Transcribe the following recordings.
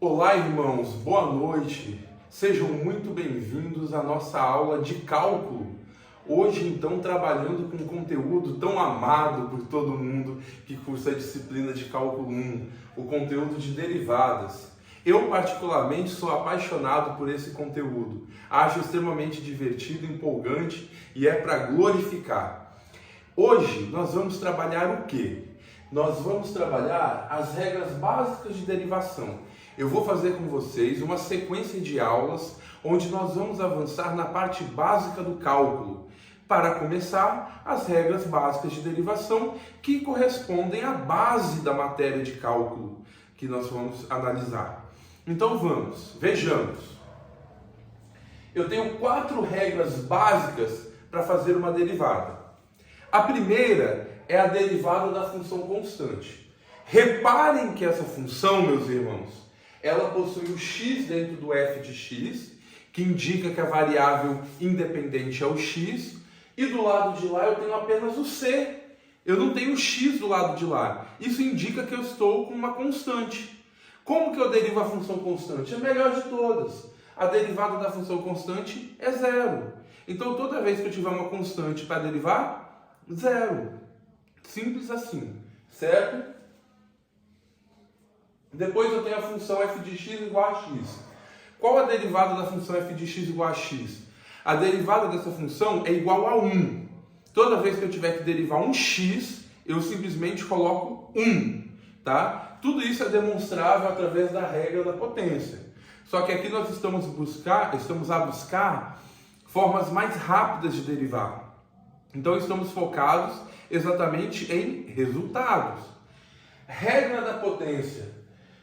Olá, irmãos, boa noite. Sejam muito bem-vindos à nossa aula de cálculo. Hoje, então, trabalhando com um conteúdo tão amado por todo mundo que cursa a disciplina de cálculo 1, o conteúdo de derivadas. Eu, particularmente, sou apaixonado por esse conteúdo. Acho extremamente divertido, empolgante e é para glorificar. Hoje, nós vamos trabalhar o quê? Nós vamos trabalhar as regras básicas de derivação. Eu vou fazer com vocês uma sequência de aulas onde nós vamos avançar na parte básica do cálculo. Para começar, as regras básicas de derivação que correspondem à base da matéria de cálculo que nós vamos analisar. Então vejamos. Eu tenho 4 regras básicas para fazer uma derivada. A primeira é a derivada da função constante. Reparem que essa função, meus irmãos, ela possui o x dentro do f de x, que indica que a variável independente é o x, e do lado de lá eu tenho apenas o c. Eu não tenho o x do lado de lá. Isso indica que eu estou com uma constante. Como que eu derivo a função constante? É a melhor de todas. A derivada da função constante é zero. Então, toda vez que eu tiver uma constante para derivar, zero. Simples assim, certo? Depois eu tenho a função f de x igual a x. Qual a derivada da função f de x igual a x? A derivada dessa função é igual a 1. Toda vez que eu tiver que derivar um x, eu simplesmente coloco 1. Tá? Tudo isso é demonstrável através da regra da potência. Só que aqui nós estamos a buscar formas mais rápidas de derivar. Então estamos focados exatamente em resultados. Regra da potência.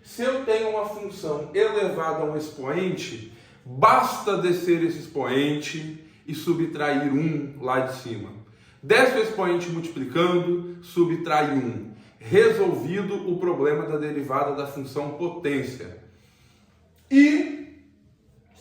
Se eu tenho uma função elevada a um expoente, basta descer esse expoente e subtrair 1 lá de cima. Desce o expoente multiplicando, subtrai 1. Resolvido o problema da derivada da função potência. E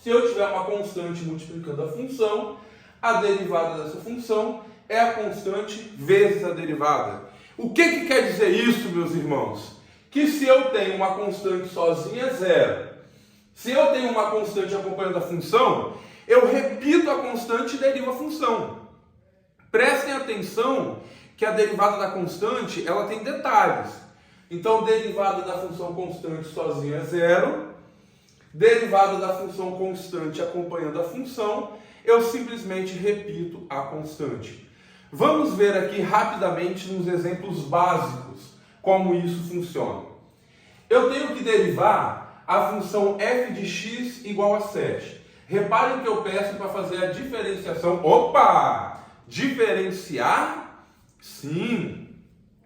se eu tiver uma constante multiplicando a função, a derivada dessa função é a constante vezes a derivada. O que quer dizer isso, meus irmãos? Que se eu tenho uma constante sozinha, é zero. Se eu tenho uma constante acompanhando a função, eu repito a constante e derivo a função. Prestem atenção que a derivada da constante, ela tem detalhes. Então, derivada da função constante sozinha é zero. Derivada da função constante acompanhando a função, eu simplesmente repito a constante. Vamos ver aqui rapidamente nos exemplos básicos como isso funciona. Eu tenho que derivar a função f de x igual a 7. Reparem que eu peço para fazer a diferenciação. Opa! Diferenciar? Sim.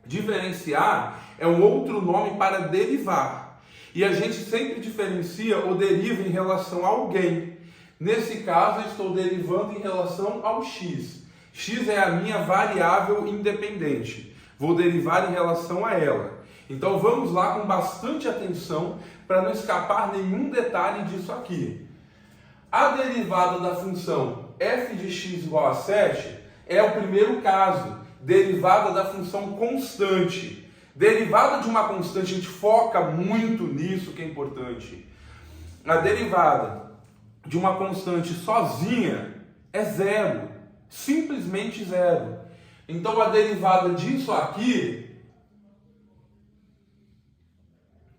Diferenciar é um outro nome para derivar. E a gente sempre diferencia ou deriva em relação a alguém. Nesse caso, eu estou derivando em relação ao x. X é a minha variável independente. Vou derivar em relação a ela. Então vamos lá com bastante atenção para não escapar nenhum detalhe disso aqui. A derivada da função f de x igual a 7 é o primeiro caso. Derivada da função constante. Derivada de uma constante, a gente foca muito nisso que é importante. A derivada de uma constante sozinha é zero. Simplesmente zero. Então a derivada disso aqui,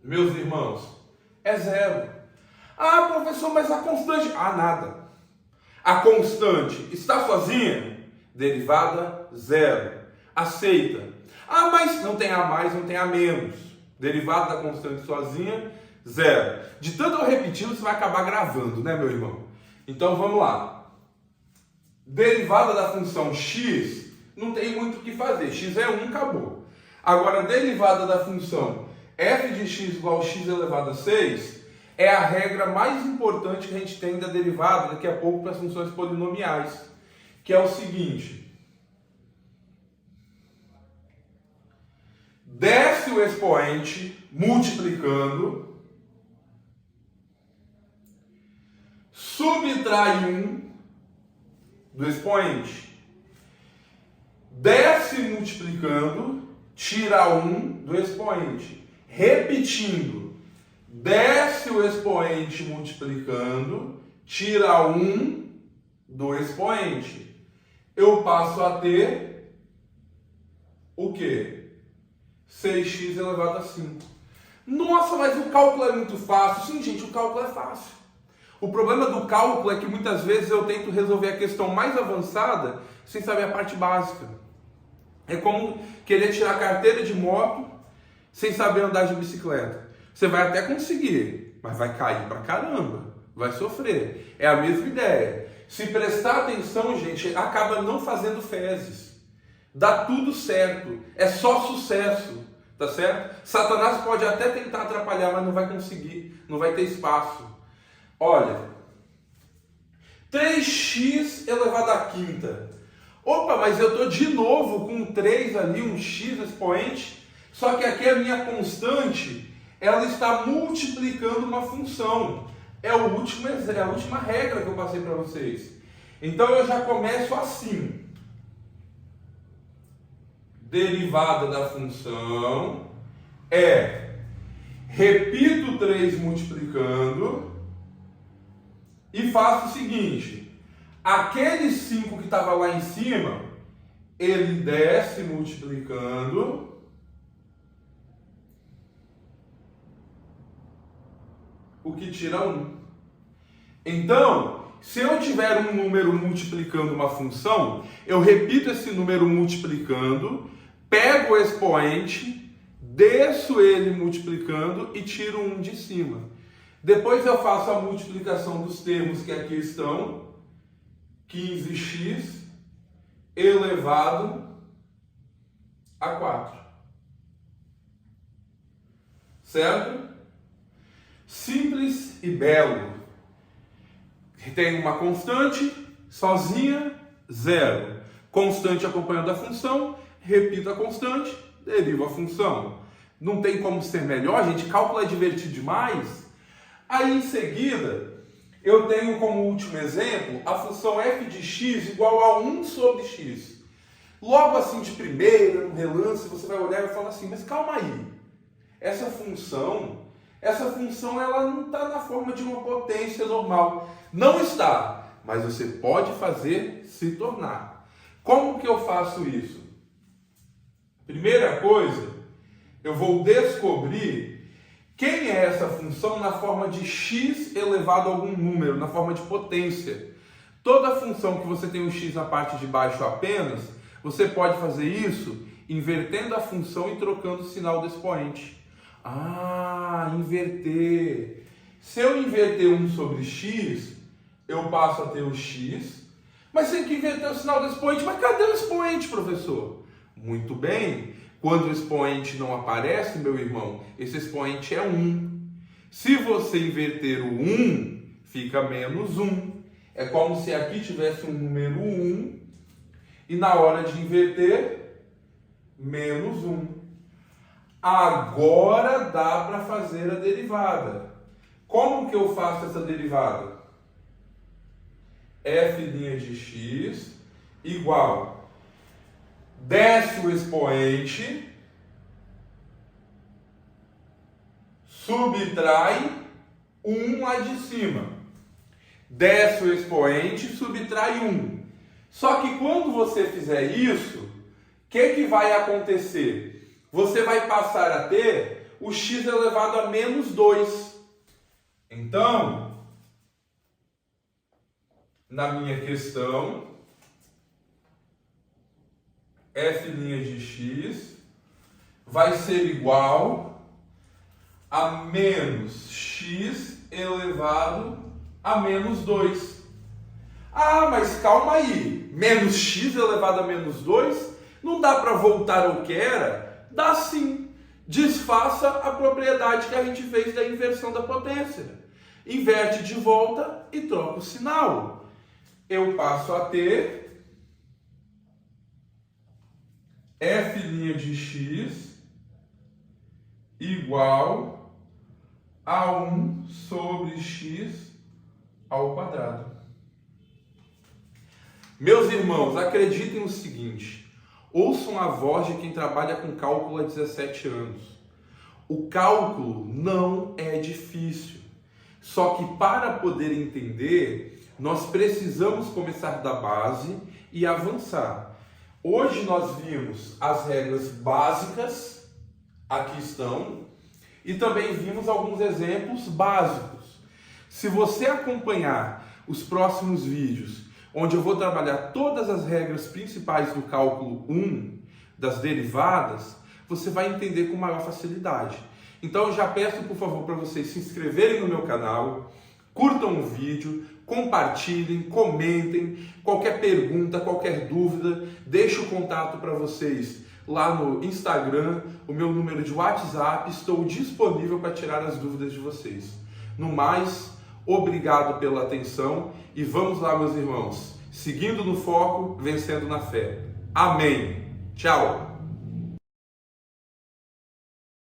meus irmãos, é zero. Ah, professor, mas a constante... Ah, nada. A constante está sozinha? Derivada zero. Aceita. Ah, mas não tem a mais, não tem a menos. Derivada da constante sozinha, zero. De tanto eu repetir, você vai acabar gravando, né, meu irmão? Então vamos lá. Derivada da função x, não tem muito o que fazer. X é 1, acabou. Agora, a derivada da função f de x igual a x elevado a 6 é a regra mais importante que a gente tem da derivada daqui a pouco para as funções polinomiais, que é o seguinte. Desce o expoente multiplicando, subtrai 1 do expoente. Desce multiplicando, tira 1 do expoente. Repetindo, desce o expoente multiplicando, tira 1 do expoente. Eu passo a ter o quê? 6x elevado a 5. Nossa, mas o cálculo é muito fácil. Sim, gente, o cálculo é fácil. O problema do cálculo é que muitas vezes eu tento resolver a questão mais avançada sem saber a parte básica. É como querer tirar a carteira de moto sem saber andar de bicicleta. Você vai até conseguir, mas vai cair pra caramba, vai sofrer. É a mesma ideia. Se prestar atenção, gente, acaba não fazendo fezes. Dá tudo certo, é só sucesso, tá certo? Satanás pode até tentar atrapalhar, mas não vai conseguir, não vai ter espaço. Olha, 3x elevado à quinta. Opa, mas eu estou de novo com 3 ali, um x expoente, só que aqui a minha constante, ela está multiplicando uma função. É a última regra que eu passei para vocês. Então eu já começo assim. Derivada da função repito 3 multiplicando e faço o seguinte, aquele 5 que estava lá em cima, ele desce multiplicando o que tira 1. Então, se eu tiver um número multiplicando uma função, eu repito esse número multiplicando, pego o expoente, desço ele multiplicando e tiro 1 de cima. Depois eu faço a multiplicação dos termos que aqui estão, 15x elevado a 4. Certo? Simples e belo. Tem uma constante, sozinha, 0. Constante acompanhando a função, repito a constante, derivo a função. Não tem como ser melhor, gente. Cálculo é divertido demais. Aí em seguida, eu tenho como último exemplo a função f de x igual a 1 sobre x. Logo assim de primeira, no relance, você vai olhar e falar assim, mas calma aí. Essa função ela não está na forma de uma potência normal. Não está, mas você pode fazer se tornar. Como que eu faço isso? Primeira coisa, eu vou descobrir quem é essa função na forma de x elevado a algum número, na forma de potência. Toda função que você tem um x na parte de baixo apenas, você pode fazer isso invertendo a função e trocando o sinal do expoente. Ah, inverter. Se eu inverter 1 sobre x, eu passo a ter o x, mas tem que inverter o sinal do expoente. Mas cadê o expoente, professor? Muito bem, quando o expoente não aparece, meu irmão, esse expoente é 1. Se você inverter o 1, fica menos 1. É como se aqui tivesse um número 1 e na hora de inverter, menos 1. Agora dá para fazer a derivada. Como que eu faço essa derivada? F' de x igual, desce o expoente, subtrai 1 lá de cima. Desce o expoente, subtrai 1. Só que quando você fizer isso, o que vai acontecer? Você vai passar a ter o x elevado a menos 2. Então, na minha questão, f' de x vai ser igual a menos x elevado a menos 2. Ah, mas calma aí, menos x elevado a menos 2, não dá para voltar ao que era? Dá sim. Desfaça a propriedade que a gente fez da inversão da potência. Inverte de volta e troca o sinal. Eu passo a ter f' de x igual a 1 sobre x ao quadrado. Meus irmãos, acreditem no seguinte, ouçam a voz de quem trabalha com cálculo há 17 anos. O cálculo não é difícil. Só que para poder entender, nós precisamos começar da base e avançar. Hoje nós vimos as regras básicas, aqui estão, e também vimos alguns exemplos básicos. Se você acompanhar os próximos vídeos, onde eu vou trabalhar todas as regras principais do cálculo 1, das derivadas, você vai entender com maior facilidade. Então eu já peço, por favor, para vocês se inscreverem no meu canal, curtam o vídeo, compartilhem, comentem, qualquer pergunta, qualquer dúvida, deixe o contato para vocês lá no Instagram, o meu número de WhatsApp, estou disponível para tirar as dúvidas de vocês. No mais, obrigado pela atenção e vamos lá, meus irmãos, seguindo no foco, vencendo na fé. Amém. Tchau.